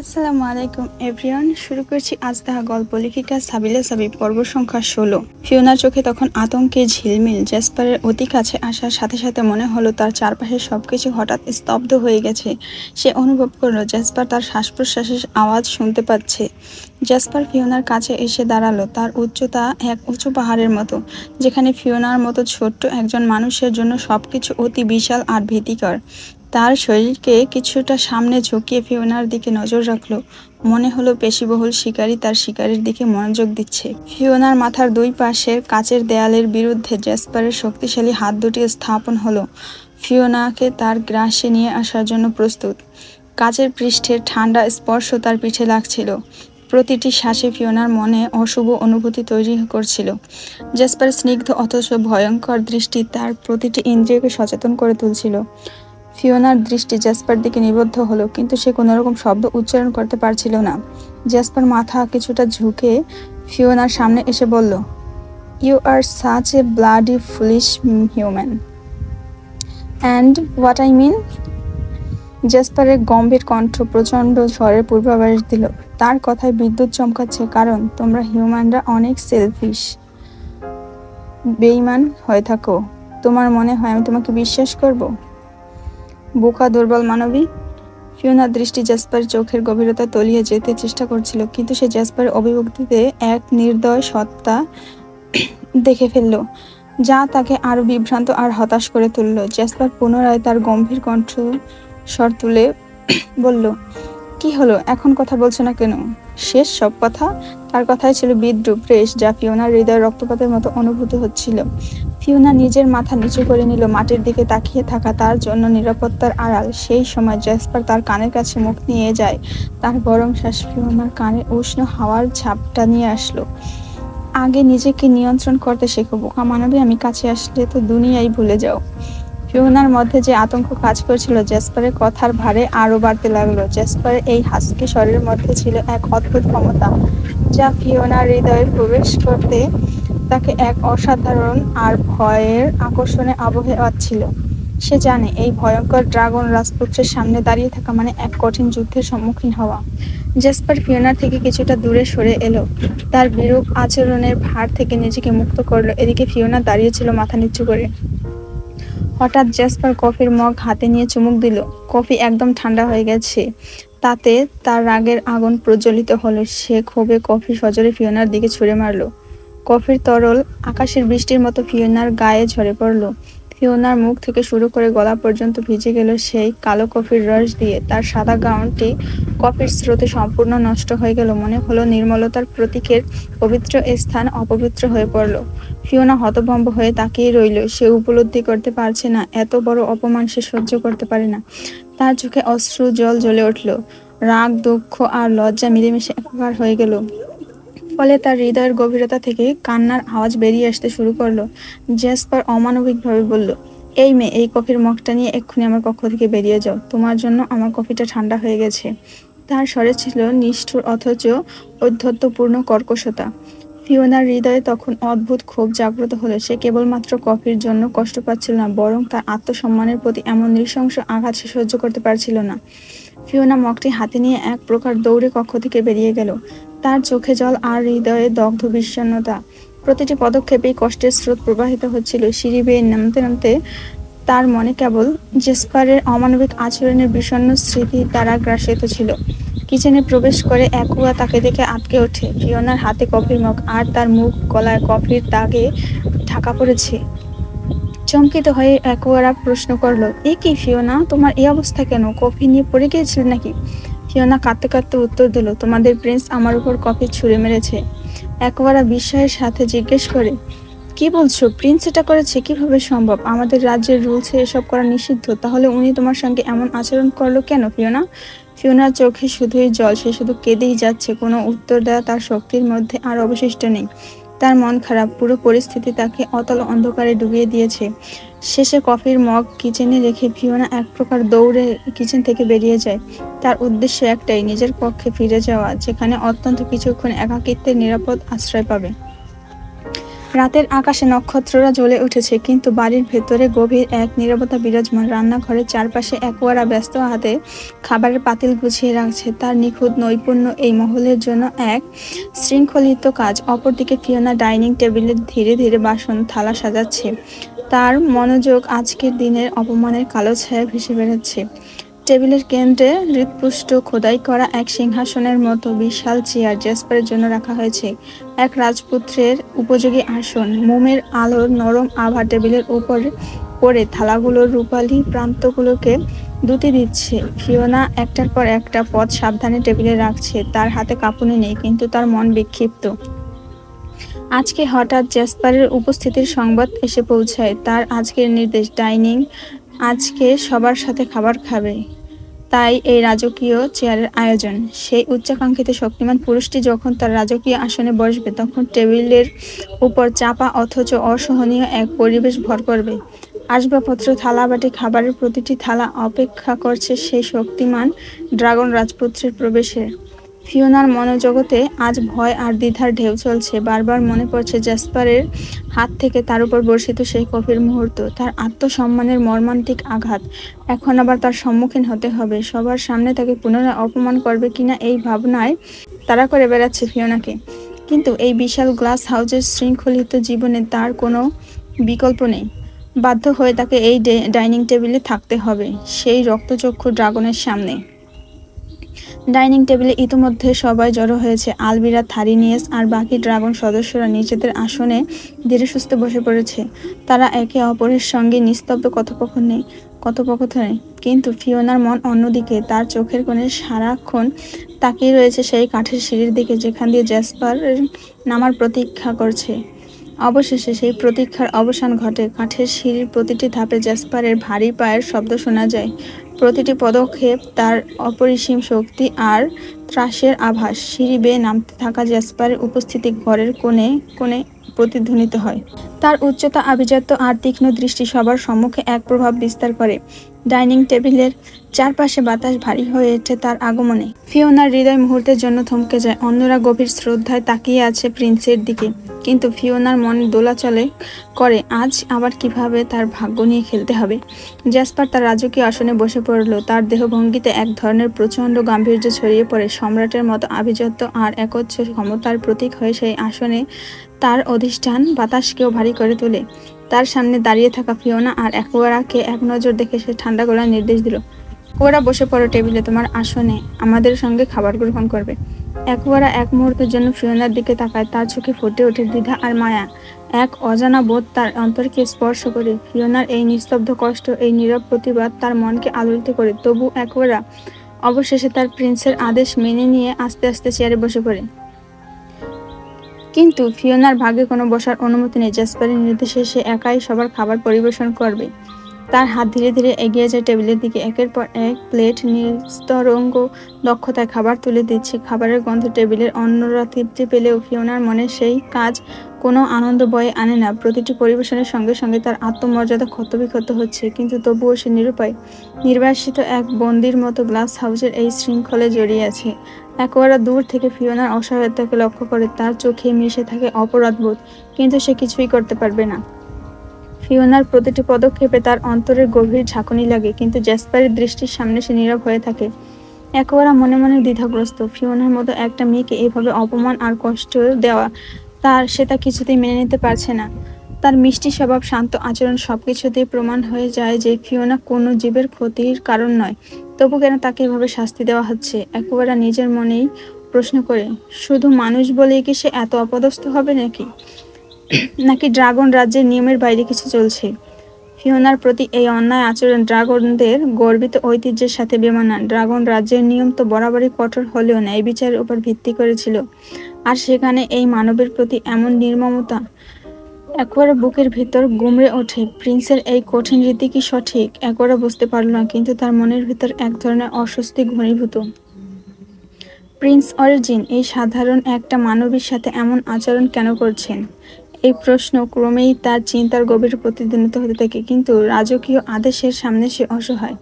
আসসালামু আলাইকুম এভরিওয়ান। শুরু করছি আজ দেখা গল্প। লেখিকা সাবিলা সাবি, পর্ব সংখ্যা 16। ফিওনার চোখে তখন আতঙ্কে ঝিলমিল। জ্যাসপারের অতি কাছে আসার সাথে সাথে মনে হলো তার চারপাশে সবকিছু হঠাৎ স্তব্ধ হয়ে গেছে। সে অনুভব করলো জ্যাসপার তার শ্বাস প্রশ্বাসের আওয়াজ শুনতে পাচ্ছে। জ্যাসপার ফিওনার কাছে এসে দাঁড়ালো। তার উচ্চতা এক উঁচু পাহাড়ের মতো, যেখানে ফিওনার মতো ছোট্ট একজন মানুষের জন্য সবকিছু অতি বিশাল আর ভীতিকর। তার শরীরকে কিছুটা সামনে ঝুঁকিয়ে ফিওনার দিকে নজর রাখলো। মনে হলো পেশিবহুল শিকারী তার শিকারের দিকে মনোযোগ দিচ্ছে। ফিওনার মাথার দুই পাশের কাচের দেয়ালের বিরুদ্ধে জ্যাসপারের শক্তিশালী হাত দুটি স্থাপন হলো, ফিওনাকে তার গ্রাসে নিয়ে আসার জন্য প্রস্তুত। কাচের পৃষ্ঠের ঠান্ডা স্পর্শ তার পিঠে লাগছিল। প্রতিটি শ্বাসে ফিওনার মনে অশুভ অনুভূতি তৈরি করছিল। জ্যাসপার স্নিগ্ধ অথচ ভয়ঙ্কর দৃষ্টি তার প্রতিটি ইন্দ্রিয়কে সচেতন করে তুলছিল। ফিওনার দৃষ্টি জ্যাসপার দিকে নিবদ্ধ হলো, কিন্তু সে কোনোরকম শব্দ উচ্চারণ করতে পারছিল না। জ্যাসপার মাথা কিছুটা ঝুঁকে ফিওনার সামনে এসে বলল, "you are such a bloody foolish human. And what I mean?" জ্যাসপারের গম্ভীর কণ্ঠ প্রচণ্ড স্বরের পূর্বাভাস দিল। তার কথায় বিদ্যুৎ চমকাচ্ছে, কারণ তোমরা হিউম্যানরা অনেক সেলফিশ, বেঈমান হয়ে থাকো। তোমার মনে হয় আমি তোমাকে বিশ্বাস করব? বোকা দুর্বল মানবী। ফিওনার দৃষ্টি জ্যাসপারের চোখের গভীরতা তলিয়ে যেতে চেষ্টা করছিল, কিন্তু সে জ্যাসপারের অভিব্যক্তিতে এক নির্দয় সত্তা দেখে ফেলল, যা তাকে আরো বিভ্রান্ত আর হতাশ করে তুলল। জ্যাসপার পুনরায় তার গম্ভীর কণ্ঠ স্বর তুলে বলল, কি হলো, এখন কথা বলছো না কেন? শেষ সব কথা? তার কথায় ছিল বিদ্রুপ, রেশ, যা ফিওনার হৃদয়ে রক্তপাতের মতো অনুভূত হচ্ছিল। ফিওনা নিজের মাথা নিচু করে নিল, মাটির দিকে তাকিয়ে থাকা তার জন্য নিরাপত্তার আড়াল। সেই সময় জ্যাসপার তার কানের কাছে মুখ নিয়ে যায়। তার গরম শ্বাস ফিওনার কানে উষ্ণ হাওয়ার ঝাপটা নিয়ে আসলো। আগে নিজেকে নিয়ন্ত্রণ করতে শেখো বোকা মানবী, আমি কাছে আসলে তো দুনিয়াই ভুলে যাও। ফিওনার মধ্যে যে আতঙ্ক কাজ করছিল জ্যাসপারের কথার ভারে আরো বাড়তে লাগলো। জ্যাসপারের এই হাস্কি স্বরের মধ্যে ছিল এক অদ্ভুত ক্ষমতা, যা ফিওনার হৃদয়ে প্রবেশ করতে তাকে এক অসাধারণ আর ভয়ের আকর্ষণে আবহে ছিল। সে জানে এই ভয়ঙ্কর ড্রাগন রাজপুত্রের সামনে দাঁড়িয়ে থাকা মানে এক কঠিন যুদ্ধের সম্মুখীন হওয়া। জ্যাসপার ফিওনার থেকে কিছুটা দূরে সরে এলো, তার বিরূপ আচরণের ভার থেকে নিজেকে মুক্ত করলো। এদিকে ফিওনা দাঁড়িয়ে ছিল মাথা নিচু করে। হঠাৎ জ্যাসপার কফির মগ হাতে নিয়ে চুমুক দিল। কফি একদম ঠান্ডা হয়ে গেছে। তাতে তার রাগের আগুন প্রজ্বলিত হলো। সে ক্ষোভে কফি সজোরে ফিওনার দিকে ছুঁড়ে মারল। কফির তরল আকাশের বৃষ্টির মতো ফিওনার গায়ে ঝরে পড়ল। ফিওনার মুখ থেকে শুরু করে গলা পর্যন্ত ভিজে গেল সেই কালো কফির রস দিয়ে। তার সাদা গাউনটি কফির স্রোতে সম্পূর্ণ নষ্ট হয়ে গেল। মনে হলো নির্মলতার প্রতীকের পবিত্র স্থান অপবিত্র হয়ে পড়ল। ফিওনা হতভম্ব হয়ে তাকিয়ে রইল। সে উপলব্ধি করতে পারছে না, এত বড় অপমান সে সহ্য করতে পারে না। তার চোখে অশ্রু জল জ্বলে উঠল। রাগ, দুঃখ আর লজ্জা মিলেমিশে একাকার হয়ে গেল। ফলে তার হৃদয়ের গভীরতা থেকে কান্নার আওয়াজ বেরিয়ে আসতে শুরু করলো। জ্যাসপার অমানবিকভাবে বলল, এই মেয়ে, এই কফির মগটা নিয়ে এক্ষুনি আমার কক্ষ থেকে বেরিয়ে যাও। তোমার জন্য আমার কফিটা ঠান্ডা হয়ে গেছে। তার স্বরে ছিল নিষ্ঠুর অথচ ঔদ্ধত্যপূর্ণ কর্কশতা। ফিওনার হৃদয়ে তখন অদ্ভুত ক্ষোভ জাগ্রত হলো। সে কেবলমাত্র কফির জন্য কষ্ট পাচ্ছিল না, বরং তার আত্মসম্মানের প্রতি এমন নৃশংস আঘাত সে সহ্য করতে পারছিল না। ফিওনা মগটি হাতে নিয়ে এক প্রকার দৌড়ে কক্ষ থেকে বেরিয়ে গেল। তার চোখে জল আর হৃদয়ে দগ্ধ বিষণ্ণতা। প্রতিটি পদক্ষেপেই কষ্টের স্রোত প্রবাহিত হচ্ছিল। সিঁড়ি বেয়ে নামতে নামতে তার মনে কেবল জেসপারের অমানবিক আচরণের বিষণ্ণ স্মৃতি দ্বারা গ্রাসিত ছিল। কিচেনে প্রবেশ করে অ্যাকুয়া তাকে দেখে আটকে ওঠে। ফিওনার হাতে কফির মগ, আর তার মুখ গলায় কফির দাগে ঢাকা পড়েছে। চমকিত হয়ে অ্যাকুয়ারা প্রশ্ন করলো, এ কি ফিওনা, তোমার এই অবস্থা কেন? কফি নিয়ে পড়ে গিয়েছিল নাকি? ফিওনা কাঁদতে কাঁদতে উত্তর দিল, তোমাদের প্রিন্স আমার উপর কফি ছুঁড়ে মেরেছে। অ্যাকুয়ারা বিস্ময়ের সাথে জিজ্ঞেস করে, কি বলছো? প্রিন্স এটা করেছে? কিভাবে সম্ভব? আমাদের রাজ্যের রুলসে এসব করা নিষিদ্ধ। তাহলে উনি তোমার সঙ্গে এমন আচরণ করলো কেন ফিওনা? ফিওনার চোখে শুধুই জল। সে শুধু কেঁদেই যাচ্ছে। কোনো উত্তর দেওয়া তার শক্তির মধ্যে আর অবশিষ্ট নেই। তার মন খারাপ। পুরো পরিস্থিতি তাকে অতল অন্ধকারে ডুবিয়ে দিয়েছে। শেষে কফির মগ কিচেনে রেখে ফিওনা এক প্রকার দৌড়ে কিচেন থেকে বেরিয়ে যায়। তার উদ্দেশ্য একটাই, নিজের কক্ষে ফিরে যাওয়া, যেখানে অত্যন্ত কিছুক্ষণ একাকিত্বের নিরাপদ আশ্রয় পাবে। রাতের আকাশে নক্ষত্ররা জ্বলে উঠেছে, কিন্তু বাড়ির ভেতরে গভীর এক নীরবতা বিরাজমান। রান্নাঘরের চারপাশে একোয়ারা ব্যস্ত হাতে খাবারের পাতিল গুছিয়ে রাখছে। তার নিখুঁত নৈপুণ্য এই মহলের জন্য এক শৃঙ্খলিত কাজ। অপরদিকে ফিওনা ডাইনিং টেবিলে ধীরে ধীরে বাসন থালা সাজাচ্ছে। তার মনোযোগ আজকের দিনের অপমানের কালো ছায়া ভেসে বেড়াচ্ছে। টেবিলের কেন্দ্রে হৃৎপুষ্ট খোদাই করা এক সিংহাসনের মতো বিশাল চেয়ার জেসপারের জন্য রাখা হয়েছে। এক রাজপুত্রের উপযোগী আসন। মোমের আলোর নরম আভা টেবিলের উপর পড়ে থালাগুলোর রূপালী প্রান্তগুলোকে দ্যুতি দিচ্ছে। ফিওনা একটার পর একটা পদ সাবধানে টেবিলে রাখছে। তার হাতে কাঁপুনি নেই, কিন্তু তার মন বিক্ষিপ্ত। আজকে হঠাৎ জেসপারের উপস্থিতির সংবাদ এসে পৌঁছায়। তার আজকের নির্দেশ, ডাইনিং আজকে সবার সাথে খাবার খাবে। তাই এই রাজকীয় চেয়ারের আয়োজন। সেই উচ্চাকাঙ্ক্ষিত শক্তিমান পুরুষটি যখন তার রাজকীয় আসনে বসবে, তখন টেবিলের উপর চাপা অথচ অসহনীয় এক পরিবেশ ভর করবে। আসবাবপত্র, থালাবাটি, খাবারের প্রতিটি থালা অপেক্ষা করছে সেই শক্তিমান ড্রাগন রাজপুত্রের প্রবেশের। ফিওনার মনোজগতে আজ ভয় আর দ্বিধার ঢেউ চলছে। বারবার মনে পড়ছে জেসপারের হাত থেকে তার উপর বর্ষিত সেই কফির মুহূর্ত, তার আত্মসম্মানের মর্মান্তিক আঘাত। এখন আবার তার সম্মুখীন হতে হবে। সবার সামনে তাকে পুনরায় অপমান করবে কিনা এই ভাবনায় তাড়া করে বেড়াচ্ছে ফিওনাকে। কিন্তু এই বিশাল গ্লাস হাউসের শৃঙ্খলিত জীবনে তার কোনো বিকল্প নেই। বাধ্য হয়ে তাকে এই ডাইনিং টেবিলে থাকতে হবে, সেই রক্তচক্ষু ড্রাগনের সামনে। ডাইনিং টেবিলে ইতিমধ্যে সবাই জড়ো হয়েছে। আলবিরা, থারিনিয়াস আর বাকি ড্রাগন সদস্যরা নিজেদের আসনে ধীরে সুস্থে বসে পড়েছে। তারা একে অপরের সঙ্গে নিস্তব্ধ কথোপকথনে। কিন্তু ফিওনার মন অন্যদিকে। তার চোখের কোণে সারাক্ষণ তাকিয়ে রয়েছে সেই কাঠের সিঁড়ির দিকে, যেখান দিয়ে জেসপার নামার প্রতীক্ষা করছে। অবশেষে সেই প্রতীক্ষার অবসান ঘটে। কাঠের সিঁড়ির প্রতিটি ধাপে জেসপারের ভারী পায়ের শব্দ শোনা যায়। প্রতিটি পদক্ষেপ তার অপরিসীম শক্তি আর ত্রাসের আভাস। সিঁড়ি বেয়ে নামতে থাকা জেসপারের উপস্থিতি ঘরের কোণে কোণে প্রতিধ্বনিত হয়। তার উচ্চতা, আভিজাত্য আর তীক্ষ্ণ দৃষ্টি সবার সম্মুখে এক প্রভাব বিস্তার করে। ডাইনিং টেবিলের চারপাশে বাতাস ভারী হয়ে ওঠে তার আগমনে। ফিওনার হৃদয় মুহূর্তের জন্য থমকে যায়। অন্যরা গভীর শ্রদ্ধায় তাকিয়ে আছে প্রিন্সের দিকে, কিন্তু ফিওনার মনে দোলাচলে করে আজ আবার কিভাবে তার ভাগ্য নিয়ে খেলতে হবে। জেসপার তার রাজকীয় আসনে বসে পড়ল। তার দেহভঙ্গিতে এক ধরনের প্রচণ্ড গাম্ভীর্য ছড়িয়ে পড়ে। সম্রাটের মতো আভিজাত্য আর একচ্ছ ক্ষমতার প্রতীক হয়ে সেই আসনে তার অধিষ্ঠান বাতাসকেও ভারী করে তোলে। তার সামনে দাঁড়িয়ে থাকা ফিওনা আর অ্যাকোয়ারাকে এক নজর দেখে সে ঠান্ডা গলায় নির্দেশ দিল, অ্যাকোয়ারা, বসে পড়ো টেবিলে, তোমার আসনে আমাদের সঙ্গে খাবার গ্রহণ করবে। অ্যাকোয়ারা এক মুহূর্তের জন্য ফিওনার দিকে তাকায়। তার চোখে ফুটে ওঠে দ্বিধা আর মায়া। এক অজানা বোধ তার অন্তরকে স্পর্শ করে। ফিওনার এই নিস্তব্ধ কষ্ট, এই নীরব প্রতিবাদ তার মনকে আলোড়িত করে। তবু অ্যাকোয়ারা অবশেষে তার প্রিন্সের আদেশ মেনে নিয়ে আস্তে আস্তে চেয়ারে বসে পড়ে। কিন্তু ফিওনার ভাগে কোনো বসার অনুমতি নেই। জেসপারের নির্দেশে সে একাই সবার খাবার পরিবেশন করবে। তার হাত ধীরে ধীরে এগিয়ে যায় টেবিলের দিকে। একের পর এক প্লেট নিস্তরঙ্গ দক্ষতায় খাবার তুলে দিচ্ছে। খাবারের গন্ধ টেবিলের অন্যরা তৃপ্তি পেলেও ফিওনার মনে সেই কাজ কোনো আনন্দ বয়ে আনে না। প্রতিটি পরিবেশনের সঙ্গে সঙ্গে তার আত্মমর্যাদা ক্ষতবিক্ষত হচ্ছে, কিন্তু তবুও সে নিরুপায়, নির্বাসিত এক বন্দির মতো গ্লাস হাউসের এই শৃঙ্খলে জড়িয়ে আছে। একবারে দূর থেকে ফিওনার অসহায়তাকে লক্ষ্য করে। তার চোখে মিশে থাকে অপরাধবোধ, কিন্তু সে কিছুই করতে পারবে না। ফিওনার প্রতিটি পদক্ষেপে তার অন্তরের গভীর ঝাঁকুনি লাগে, কিন্তু জেসপারের দৃষ্টির সামনে সে নীরব হয়ে থাকে। একবারে মনে মনে দ্বিধাগ্রস্ত। ফিওনার মতো একটা মেয়েকে এইভাবে অপমান আর কষ্ট দেওয়া সে তা কিছুতেই মেনে নিতে পারছে না। তার মিষ্টি স্বভাব, শান্ত আচরণ সবকিছুতেই প্রমাণ হয়ে যায় যে ফিওনা কোনো জীবের ক্ষতির কারণ নয়। তবু কেন তাকে এভাবে শাস্তি দেওয়া হচ্ছে? একবারে নিজের মনেই প্রশ্ন করে, শুধু মানুষ বলেই কি সে এত অপদস্থ হবে নাকি ড্রাগন রাজ্যের নিয়মের বাইরে কিছু চলছে? ফিওনার প্রতি এই অন্যায় আচরণ ড্রাগনদের গর্বিত ঐতিহ্যের সাথে বেমানান। ড্রাগন রাজ্যের নিয়ম তো বরাবরই কঠোর হলেও ন্যায় বিচারের উপর ভিত্তি করেছিল, আর সেখানে এই মানবের প্রতি এমন নির্মমতা। একবারে বুকের ভেতর গুমড়ে ওঠে। প্রিন্সের এই কঠিন রীতি কি সঠিক? একবারে বুঝতে পারল না, কিন্তু তার মনের ভেতর এক ধরনের অস্বস্তি ঘনীভূত। প্রিন্স অরিজিন এই সাধারণ একটা মানবীর সাথে এমন আচরণ কেন করছেন? এই প্রশ্ন ক্রমেই তার চিন্তার গভীর প্রতিধ্বনিত হতে থাকে, কিন্তু রাজকীয় আদেশের সামনে সে অসহায়।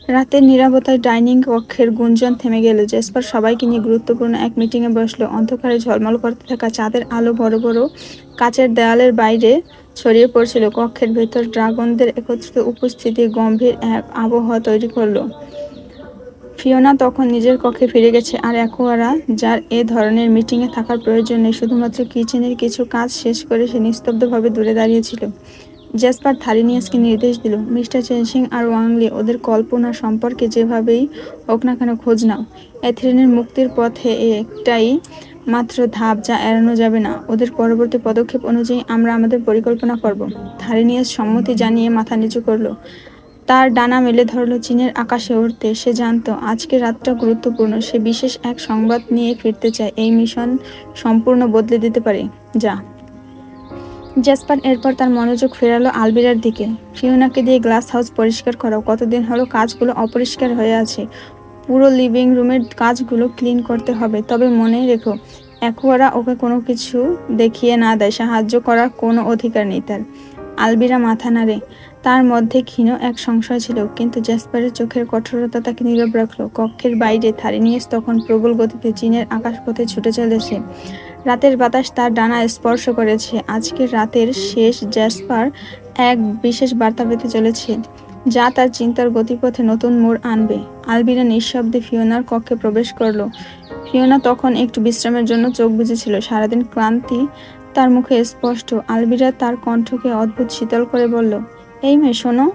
রাতের নীরবতায় ডাইনিং কক্ষের গুঞ্জন থেমে গেল। জেসপার সবাইকে নিয়ে গুরুত্বপূর্ণ এক মিটিংয়ে বসলো। অন্ধকারে ঝলমল করতে থাকা চাঁদের আলো বড় বড় কাচের দেয়ালের বাইরে ছড়িয়ে পড়ছিল। কক্ষের ভেতর ড্রাগনদের একত্রিত উপস্থিতি গম্ভীর এক আবহাওয়া তৈরি করলো। ফিওনা তখন নিজের কক্ষে ফিরে গেছে, আর অ্যাকোয়ারা, যার এ ধরনের মিটিংয়ে থাকার প্রয়োজন নেই, শুধুমাত্র কিচেনের কিছু কাজ শেষ করে সে নিস্তব্ধভাবে দূরে দাঁড়িয়েছিল। জেসপার থারিনিয়াসকে নির্দেশ দিল, মিস্টার চেনসিং আর ওয়াংলি, ওদের কল্পনা সম্পর্কে যেভাবেই হোক না কেন খোঁজ নাও। এথেরিনের মুক্তির পথে একটাই মাত্র ধাপ, যা এড়ানো যাবে না। ওদের পরবর্তী পদক্ষেপ অনুযায়ী আমরা আমাদের পরিকল্পনা করব। থারিনিয়াস সম্মতি জানিয়ে মাথা নিচু করলো। তার ডানা মেলে ধরল চীনের আকাশে উড়তে। সে জানত আজকের রাতটা গুরুত্বপূর্ণ। সে বিশেষ এক সংবাদ নিয়ে ফিরতে চায়। এই মিশন সম্পূর্ণ বদলে দিতে পারে যা। জেসপার এরপর তার মনোযোগ ফেরালো আলবিরার দিকে। ফিওনাকে দিয়ে গ্লাস হাউস পরিষ্কার করাও। কতদিন হলো কাজগুলো অপরিষ্কার হয়ে আছে। পুরো লিভিং রুমের কাজগুলো ক্লিন করতে হবে। তবে মনে রেখো, অ্যাকোয়ারা ওকে কোনো কিছু দেখিয়ে না দেয়, সাহায্য করার কোনো অধিকার নেই তার। আলবিরা মাথা নাড়ে। তার মধ্যে ক্ষীণ এক সংশয় ছিল, কিন্তু জেসপারের চোখের কঠোরতা তাকে নীরব রাখলো। কক্ষের বাইরে থারিনিয়াস তখন প্রবল গতিতে চীনের আকাশপথে ছুটে চলেছে। রাতের বাতাস তার ডানা স্পর্শ করেছে। আজকের রাতের শেষ জেসপার এক বিশেষ বার্তা পেতে চলেছে, যা তার চিন্তার গতিপথে নতুন মোড় আনবে। আলবিরা নিঃশব্দে ফিওনার কক্ষে প্রবেশ করলো। ফিওনা তখন একটু বিশ্রামের জন্য চোখ বুজেছিল। সারাদিন ক্লান্তি তার মুখে স্পষ্ট। আলবিরা তার কণ্ঠকে অদ্ভুত শীতল করে বলল, এই মেয়ে শোনো,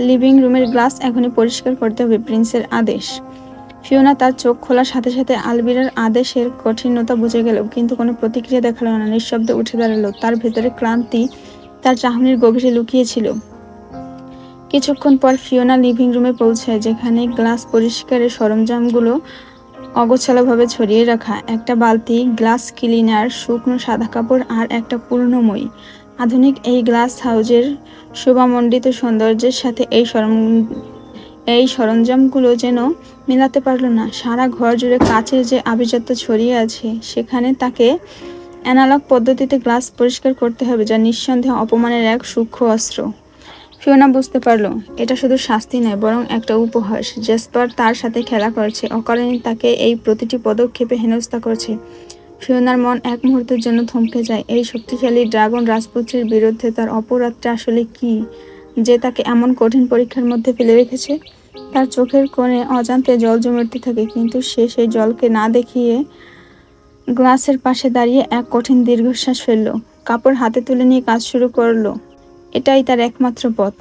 লিভিং রুমের গ্লাস এখনই পরিষ্কার করতে হবে, প্রিন্সের আদেশ। ফিওনা তার চোখ খোলার সাথে সাথে আলবিরার আদেশের কঠিনতা বুঝে গেল, কিন্তু কোনো প্রতিক্রিয়া দেখালো না। নিঃশব্দে উঠে দাঁড়ালো। তার ভেতরে ক্লান্তি তার চাহনির গভীরে লুকিয়েছিল। কিছুক্ষণ পর ফিওনা লিভিং রুমে পৌঁছায়, যেখানে গ্লাস পরিষ্কারের সরঞ্জামগুলো অগোছালোভাবে ছড়িয়ে রাখা। একটা বালতি, গ্লাস ক্লিনার, শুকনো সাদা কাপড় আর একটা পুরনো মই। আধুনিক এই গ্লাস হাউজের শোভামণ্ডিত সৌন্দর্যের সাথে এই সরঞ্জামগুলো যেন মেলাতে পারল না। সারা ঘর জুড়ে কাচের যে আভিজাত্য ছড়িয়ে আছে, সেখানে তাকে অ্যানালগ পদ্ধতিতে গ্লাস পরিষ্কার করতে হবে, যা নিঃসন্দেহে অপমানের এক সূক্ষ্ম অস্ত্র। ফিওনা বুঝতে পারল, এটা শুধু শাস্তি নয়, বরং একটা উপহাস। জেসপার তার সাথে খেলা করছে, অকারণে তাকে এই প্রতিটি পদক্ষেপে হেনস্থা করছে। ফিওনার মন এক মুহূর্তের জন্য থমকে যায়। এই শক্তিশালী ড্রাগন রাজপুত্রের বিরুদ্ধে তার অপরাধটা আসলে কি, যে তাকে এমন কঠিন পরীক্ষার মধ্যে ফেলে রেখেছে? তার চোখের কোণে অজান্তে জল জমে উঠতে থাকে, কিন্তু সে সেই জলকে না দেখিয়ে গ্লাসের পাশে দাঁড়িয়ে এক কঠিন দীর্ঘশ্বাস ফেলল। কাপড় হাতে তুলে নিয়ে কাজ শুরু করলো। এটাই তার একমাত্র পথ।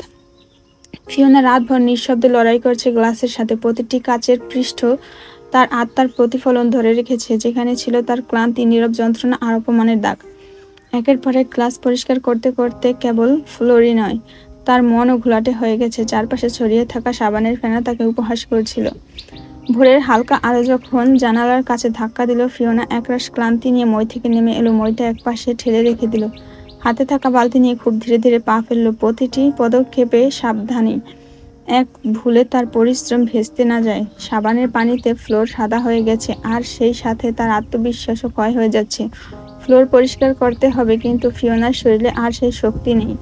ফিওনা রাতভর নিঃশব্দে লড়াই করছে গ্লাসের সাথে। প্রতিটি কাচের পৃষ্ঠ তার আত্মার প্রতিফলন ধরে রেখেছে, যেখানে ছিল তার ক্লান্তি, নীরব যন্ত্রণা আর অপমানের দাগ। একের পর এক গ্লাস পরিষ্কার করতে করতে কেবল ফ্লোরই নয়, তার মনও ঘোলাটে হয়ে গেছে। চারপাশে ছড়িয়ে থাকা সাবানের ফেনা তাকে উপহাস করছিল। ভোরের হালকা আলো যখন জানালার কাছে ধাক্কা দিল, ফিওনা একরাশ ক্লান্তি নিয়ে মই থেকে নেমে এলো। মইটা একপাশে ঠেলে রেখে দিল। হাতে থাকা বালতি নিয়ে খুব ধীরে ধীরে পা ফেললো, প্রতিটি পদক্ষেপে সাবধানী। এক ভুলে তার পরিশ্রম ভেস্তে না যায়। সাবানের পানিতে ফ্লোর সাদা হয়ে গেছে, আর সেই সাথে তার আত্মবিশ্বাসও ক্ষয় হয়ে যাচ্ছে। ফ্লোর পরিষ্কার করতে হবে, কিন্তু ফিওনার শরীরে আর সেই শক্তি নেই।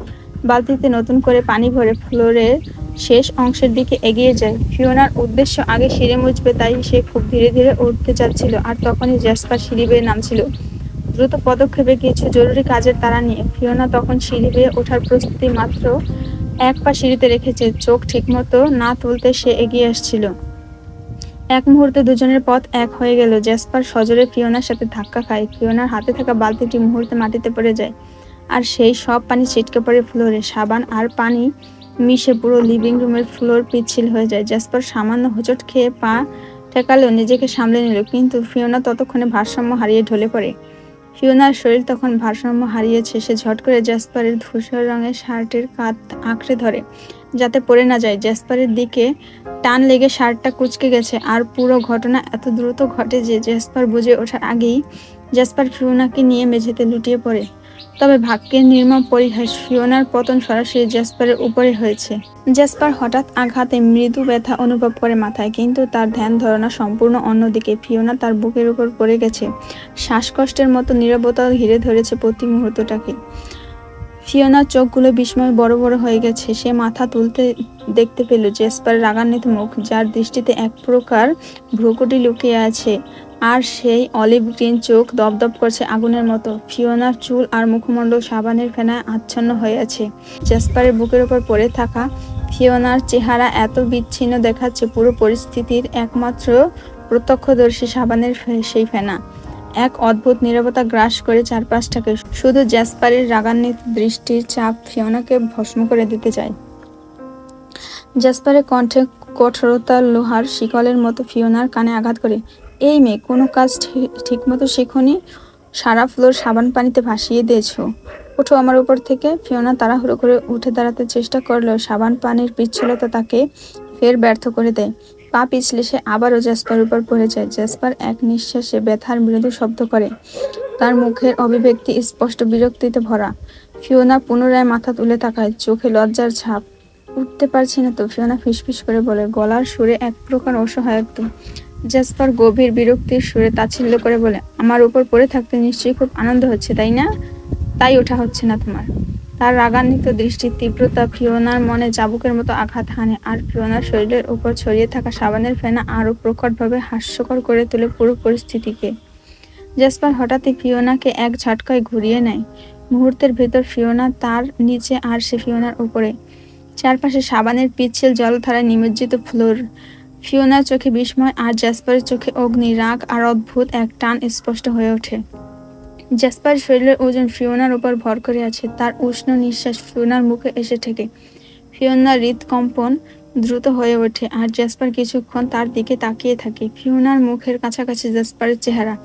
বালতিতে নতুন করে পানি ভরে ফ্লোরের শেষ অংশের দিকে এগিয়ে যায়। ফিওনার উদ্দেশ্য আগে সিঁড়ি মুছবে, তাই সে খুব ধীরে ধীরে উঠতে চাচ্ছিল। আর তখনই জেসপার সিঁড়ি বেয়ে নামছিল, দ্রুত পদক্ষেপে কিছু জরুরি কাজের তাড়া নিয়ে। ফিওনা তখন সিঁড়ি বেয়ে ওঠার প্রস্তুতি মাত্র এক পা সিঁড়িতে রেখেছে। চোখ ঠিকমতো না তুলতে সে এগিয়ে আসছিল। এক মুহূর্তে দুজনের পথ এক হয়ে গেল। জেসপার সজোরে ফিওনার সাথে ধাক্কা খায়। ফিওনার হাতে থাকা বালতিটি মুহূর্তে মাটিতে পড়ে যায়, আর সেই সব পানি ছিটকে পড়ে ফ্লোরে। সাবান আর পানি মিশে পুরো লিভিং রুমের ফ্লোর পিচ্ছিল হয়ে যায়। জেসপার সামান্য হোঁচট খেয়ে পা ঠেকালেও নিজেকে সামলে নিল, কিন্তু ফিওনা ততক্ষণে ভারসাম্য হারিয়ে ঢলে পড়ে। ফিওনার শরীর তখন ভারসাম্য হারিয়েছে। সে ঝট করে জেসপারের ধূসর রঙের শার্টের কাঁধ আঁকড়ে ধরে, যাতে পড়ে না যায়। জেসপারের দিকে টান লেগে শার্টটা কুঁচকে গেছে, আর পুরো ঘটনা এত দ্রুত ঘটে যে জেসপার বুঝে ওঠার আগেই জেসপার ফিওনাকে নিয়ে মেঝেতে লুটিয়ে পড়ে। তবে ভাগ্যের নির্মম পরিহাস, ফিওনার পতন সরাসরি জেসপারের উপরে হয়েছে। জেসপার হঠাৎ আঘাতে মৃদু ব্যথা অনুভব করে মাথায়, কিন্তু তার ধ্যান ধারণা সম্পূর্ণ অন্যদিকে। ফিওনা তার বুকের উপর পড়ে গেছে। শ্বাসকষ্টের মতো নীরবতা ঘিরে ধরেছে প্রতি মুহূর্তটাকে। ফিওনার চোখগুলো বিস্ময়ে বড় বড় হয়ে গেছে। সে মাথা তুলতে দেখতে পেল জেসপারের রাগান্বিত মুখ, যার দৃষ্টিতে এক প্রকার ভ্রুকুটি লুকিয়ে আছে, আর সেই অলিভ গ্রিন চোখ দপদপ করছে আগুনের মতো। ফিওনার চুল আর মুখমণ্ডল সাবানের ফেনায় আচ্ছন্ন হয়ে আছে। জেসপারের বুকের উপর পড়ে থাকা ফিওনার চেহারা এত বিচ্ছিন্ন দেখাচ্ছে, পুরো পরিস্থিতির একমাত্র প্রত্যক্ষদর্শী সাবানের সেই ফেনা। এক অদ্ভুত নীরবতা গ্রাস করে চারপাশটাকে। শুধু জেসপারের রাগান্বিত দৃষ্টির চাপ ফিওনাকে ভস্ম করে দিতে চায়। জেসপারের কণ্ঠে কঠোরতার লোহার শিকলের মতো ফিওনার কানে আঘাত করে। এই মেয়ে, কোনো কাজ ঠিকমতো শেখনি, সারা ফ্লোর সাবান পানিতে ভাসিয়ে দিয়েছ। ওঠো আমার উপর থেকে। ফিওনা তাড়াহুড়ো করে উঠে দাঁড়াতে চেষ্টা করলেও সাবান পানির পিচ্ছলতা তাকে ফের ব্যর্থ করে দেয়। পা পিছলে সে আবারও জেসপার উপর পড়ে যায়। জেসপার এক নিঃশ্বাসে ব্যথার মৃদু শব্দ করে, তার মুখের অভিব্যক্তি স্পষ্ট বিরক্তিতে ভরা। ফিওনা পুনরায় মাথা তুলে তাকায়, চোখে লজ্জার ছাপ। উঠতে পারছি না তো, ফিওনা ফিসফিস করে বলে, গলার সুরে এক প্রকার অসহায়ত্ব। জেসপার গভীর বিরক্তির সুরে তাচ্ছিল্য করে বলে, আমার উপর পড়ে থাকতে নিশ্চয়ই খুব আনন্দ হচ্ছে, তাই না? তাই ওঠা হচ্ছে না তোমার? তার রাগান্বিত দৃষ্টির তীব্রতা ফিওনার মনে চাবুকের মতো আঘাত হানে, আর ফিওনার শরীরের উপর ছড়িয়ে থাকা সাবানের ফেনা আরো প্রকটভাবে হাস্যকর করে তোলে পুরো পরিস্থিতিকে। জেসপার হঠাৎই ফিওনাকে এক ঝটকায় ঘুরিয়ে নেয়। মুহূর্তের ভেতর ফিওনা তার নিচে আর সে ফিওনার উপরে। চারপাশে সাবানের পিচ্ছিল জলধারায় নিমজ্জিত ফ্লোর। ফিওনার চোখে বিস্ময় আর জেসপারের চোখে অগ্নি, রাগ আর অদ্ভুত এক টান স্পষ্ট হয়ে ওঠে। জেসপারের শরীরের ওজন ফিওনার উপর ভর করে আছে, তার উষ্ণ নিঃশ্বাস ফিওনার মুখে এসে ঠেকে। ফিওনার হৃদকম্পন দ্রুত হয়ে ওঠে, আর জেসপার কিছুক্ষণ তার দিকে তাকিয়ে থাকে। ফিওনার মুখের কাছাকাছি জেসপারের চেহারা।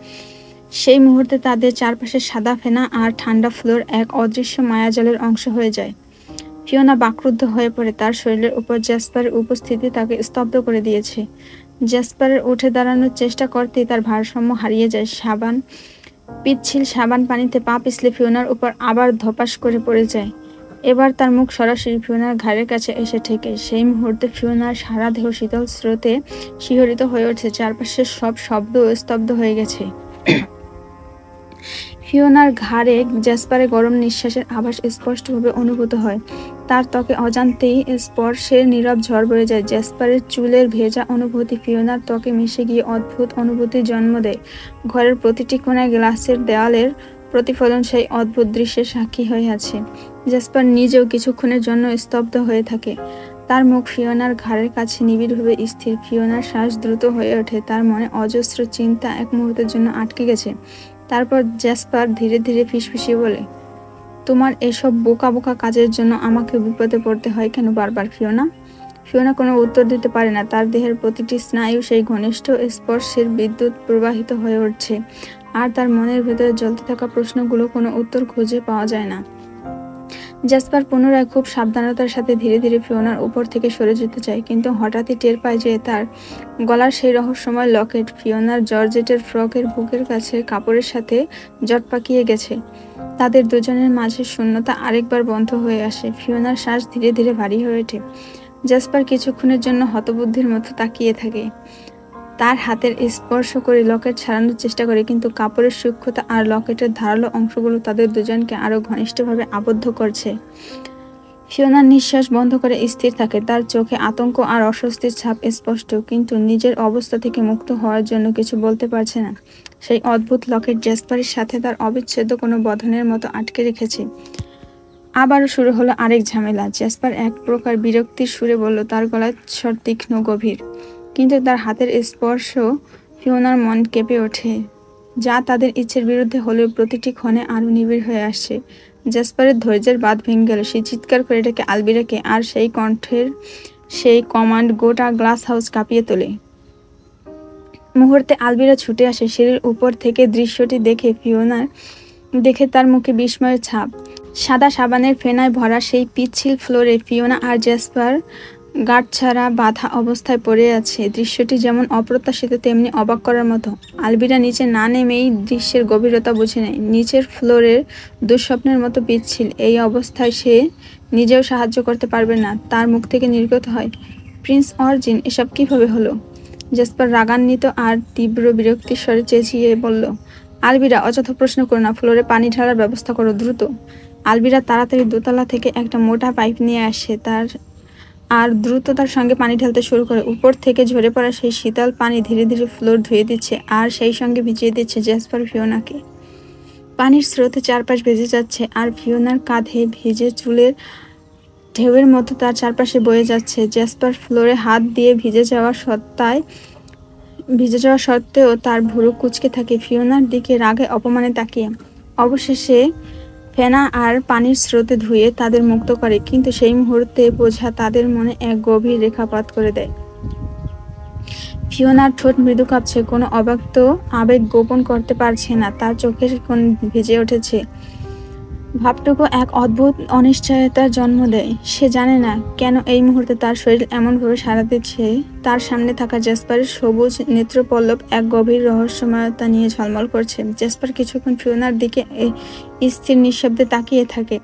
সেই মুহূর্তে তাদের চারপাশে সাদা ফেনা আর ঠান্ডা ফ্লোর এক অদৃশ্য মায়াজালের অংশ হয়ে যায়। ফিওনা বাকরুদ্ধ হয়ে পড়ে। তার শরীরের উপর জেসপারের উপস্থিতি তাকে স্তব্ধ করে দিয়েছে। জেসপারের উঠে দাঁড়ানোর চেষ্টা করতেই তার ভারসাম্য হারিয়ে যায়। পিচ্ছিল সাবান পানিতে পা পিছলে ফিওনার উপর আবার ধপাস করে পড়ে যায়। এবার তার মুখ সরাসরি ফিওনার ঘাড়ের কাছে এসে ঠেকে। সেই মুহূর্তে ফিওনার সারা দেহ শীতল স্রোতে শিহরিত হয়ে ওঠে। চারপাশের সব শব্দ স্তব্ধ হয়ে গেছে। ফিওনার ঘাড়ে জেসপারের গরম নিঃশ্বাসের আভাস স্পষ্টভাবে অনুভূত হয়। তার ত্বকে অজান্তেই স্পর্শের নীরব ঝড় বয়ে যায়। জেসপারের চুলের ভেজা অনুভূতি ফিওনার ত্বকে মিশে গিয়ে অদ্ভুত অনুভূতির জন্ম দেয়। ঘরের প্রতিটি কোণায় গ্লাসের দেওয়ালের প্রতিফলন সেই অদ্ভুত দৃশ্যের সাক্ষী হয়ে আছে। জেসপার নিজেও কিছুক্ষণের জন্য স্তব্ধ হয়ে থাকে। তার মুখ ফিওনার ঘাড়ের কাছে নিবিড়ভাবে স্থির। ফিওনার শ্বাস দ্রুত হয়ে ওঠে। তার মনে অজস্র চিন্তা এক মুহূর্তের জন্য আটকে গেছে। তারপর জেসপার ধীরে ধীরে ফিসফিসিয়ে বলে, তোমার এসব বোকা বোকা কাজের জন্য আমাকে বিপদে পড়তে হয় কেন বারবার ফিওনা? ফিওনা কোনো উত্তর দিতে পারে না। তার দেহের প্রতিটি স্নায়ু সেই ঘনিষ্ঠ স্পর্শের বিদ্যুৎ প্রবাহিত হয়ে উঠছে, আর তার মনের ভেতরে জ্বলতে থাকা প্রশ্নগুলো কোনো উত্তর খুঁজে পাওয়া যায় না। জেসপার পুনরায় খুব সাবধানতার সাথে ধীরে ধীরে ফিওনার উপর থেকে সরে যেতে চায়, কিন্তু হঠাৎই টের পায় যে তার গলার সেই রহস্যময় লকেট ফিওনার জর্জেটের ফ্রকের বুকের কাছে কাপড়ের সাথে জট পাকিয়ে গেছে। তাদের দুজনের মাঝে শূন্যতা আরেকবার বন্ধ হয়ে আসে। ফিওনার শ্বাস ধীরে ধীরে ভারী হয়ে ওঠে। জেসপার কিছুক্ষণের জন্য হতবুদ্ধির মতো তাকিয়ে থাকে। তার হাতের স্পর্শ করে লকেট ছাড়ানোর চেষ্টা করে, কিন্তু কাপড়ের সূক্ষ্মতা আর লকেটের ধারালো অংশগুলো তাদের দুজনকে আরো ঘনিষ্ঠভাবে আবদ্ধ করছে। ফিওনার নিঃশ্বাস বন্ধ করে স্থির থাকে। তার চোখে আতঙ্ক আর অস্বস্তির ছাপ স্পষ্ট, কিন্তু নিজের অবস্থা থেকে মুক্ত হওয়ার জন্য কিছু বলতে পারছে না। সেই অদ্ভুত লকেট জেসপারের সাথে তার অবিচ্ছেদ্য কোনো বন্ধনের মতো আটকে রেখেছে। আবারও শুরু হলো আরেক ঝামেলা। জেসপার এক প্রকার বিরক্তির সুরে বলল, তার গলার স্বর তীক্ষ্ণ গভীর, কিন্তু তার হাতের স্পর্শ ফিওনার মন কেঁপে ওঠে, যা তাদের ইচ্ছের বিরুদ্ধে হলেও প্রতিটি ক্ষণে আরো নিবিড় হয়ে আসছে। জেসপারের ধৈর্যের বাঁধ ভেঙে গেল। সে চিৎকার করে ডেকে আলবিরাকে, আর সেই কণ্ঠের সেই কমান্ড গোটা গ্লাস হাউস কাঁপিয়ে তোলে। মুহূর্তে আলবিরা ছুটে আসে। সিঁড়ির উপর থেকে দৃশ্যটি দেখে তার মুখে বিস্ময়ের ছাপ। সাদা সাবানের ফেনায় ভরা সেই পিচ্ছিল ফ্লোরে ফিওনা আর জেসপার গাঁটছাড়া বাঁধা অবস্থায় পড়ে আছে। দৃশ্যটি যেমন অপ্রত্যাশিত তেমনি অবাক করার মতো। আলবিরা নিচে না নেমেই দৃশ্যের গভীরতা বুঝে নেয়। নিচের ফ্লোরের দুঃস্বপ্নের মতো পিচ্ছিল এই অবস্থায় সে নিজেও সাহায্য করতে পারবে না। তার মুখ থেকে নির্গত হয়, প্রিন্স অর্জিন, এসব কিভাবে হলো? জেসপার রাগান্বিত আর তীব্র বিরক্তির স্বরে চেঁচিয়ে বলল, আলবিরা, অযথা প্রশ্ন করো না, ফ্লোরে পানি ঢালার ব্যবস্থা করো দ্রুত। আলবিরা তাড়াতাড়ি দোতলা থেকে একটা মোটা পাইপ নিয়ে আসে আর দ্রুততার সঙ্গে পানি ঢালতে শুরু করে। উপর থেকে ঝরে পড়া সেই শীতল পানি ধীরে ধীরে ফ্লোর ধুয়ে দিচ্ছে আর সেই সঙ্গে ভিজিয়ে দিচ্ছে জ্যাসপার ফিওনাকে। পানির স্রোতে চারপাশ ভেজে যাচ্ছে আর ফিওনার কাঁধে ভিজে চুলের ঢেউয়ের মতো তার চারপাশে বয়ে যাচ্ছে। জ্যাসপার ফ্লোরে হাত দিয়ে ভিজে যাওয়া সত্ত্বেও তার ভুরু কুঁচকে থাকে ফিওনার দিকে রাগে অপমানে তাকিয়ে। অবশেষে ফেনা আর পানির স্রোতে ধুয়ে তাদের মুক্ত করে, কিন্তু সেই মুহূর্তে বোঝা তাদের মনে এক গভীর রেখাপাত করে দেয়। ফিওনার ঠোঁট মৃদু কাঁপছে, কোনো অব্যক্ত আবেগ গোপন করতে পারছে না, তার চোখের কোণ ভিজে উঠেছে। ভাবটুকু এক অদ্ভুত অনিশ্চয়তার জন্ম দেয়। সে জানে না কেন এই মুহূর্তে তার শরীর এমনভাবে সাড়া দিচ্ছে। তার সামনে থাকা জ্যাসপারের সবুজ নেত্রপল্লব এক গভীর রহস্যময়তা নিয়ে ঝলমল করছে। জ্যাসপার কিছুক্ষণ ফিওনার দিকে স্থির নিঃশব্দে তাকিয়ে থাকে।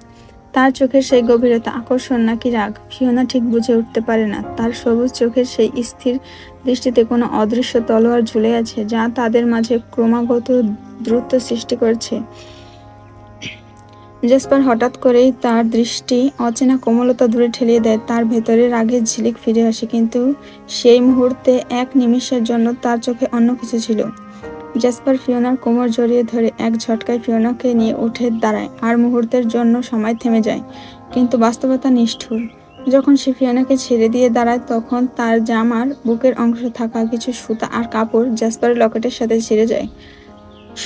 তার চোখের সেই গভীরতা আকর্ষণ নাকি রাগ ফিওনা ঠিক বুঝে উঠতে পারে না। তার সবুজ চোখের সেই স্থির দৃষ্টিতে কোনো অদৃশ্য তলোয়ার ঝুলে আছে, যা তাদের মাঝে ক্রমাগত দ্রুত সৃষ্টি করছে। জ্যাসপার হঠাৎ করেই তার দৃষ্টি অচেনা কোমলতা দূরে ঠেলিয়ে দেয়। তার ভেতরে রাগের ঝিলিক ফিরে আসে, কিন্তু সেই মুহূর্তে এক নিমেষের জন্য তার চোখে অন্য কিছু ছিল। জ্যাসপার ফিওনার কোমর জড়িয়ে ধরে এক ঝটকায় ফিওনাকে নিয়ে উঠে দাঁড়ায়, আর মুহূর্তের জন্য সময় থেমে যায়। কিন্তু বাস্তবতা নিষ্ঠুর। যখন সে ফিওনাকে ছেড়ে দিয়ে দাঁড়ায়, তখন তার জামার বুকের অংশে থাকা কিছু সুতা আর কাপড় জ্যাসপারের লকেটের সাথে ছিঁড়ে যায়।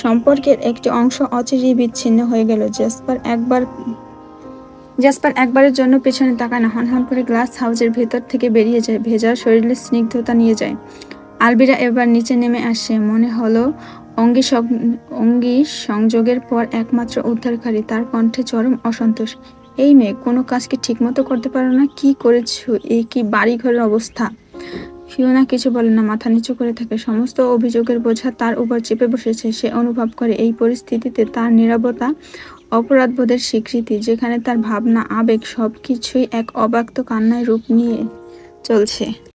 সম্পর্কের একটি অংশ অচিরেই বিচ্ছিন্ন হয়ে গেল। জ্যাসপার একবারের জন্য পেছনে তাকায় না, হনহন করে গ্লাস হাউসের ভেতর থেকে বেরিয়ে যায়, ভেজা শরীরে স্নিগ্ধতা নিয়ে যায়। আলবিরা এবার নিচে নেমে আসে। মনে হলো অঙ্গি সংযোগের পর একমাত্র উদ্ধারকারী। তার কণ্ঠে চরম অসন্তোষ। এই মেয়ে, কোনো কাজ কি ঠিক মতো করতে পারো না? কি করেছো? এই কি বাড়ি ঘরের অবস্থা? ফিওনা কিছু বলে না, মাথা নিচু করে থাকে। সমস্ত অভিযোগের বোঝা তার উপর চেপে বসেছে। সে অনুভব করে এই পরিস্থিতিতে তার নীরবতা অপরাধবোধের স্বীকৃতি, যেখানে তার ভাবনা আবেগ সবকিছুই এক অব্যক্ত কান্নায় রূপ নিয়ে চলছে।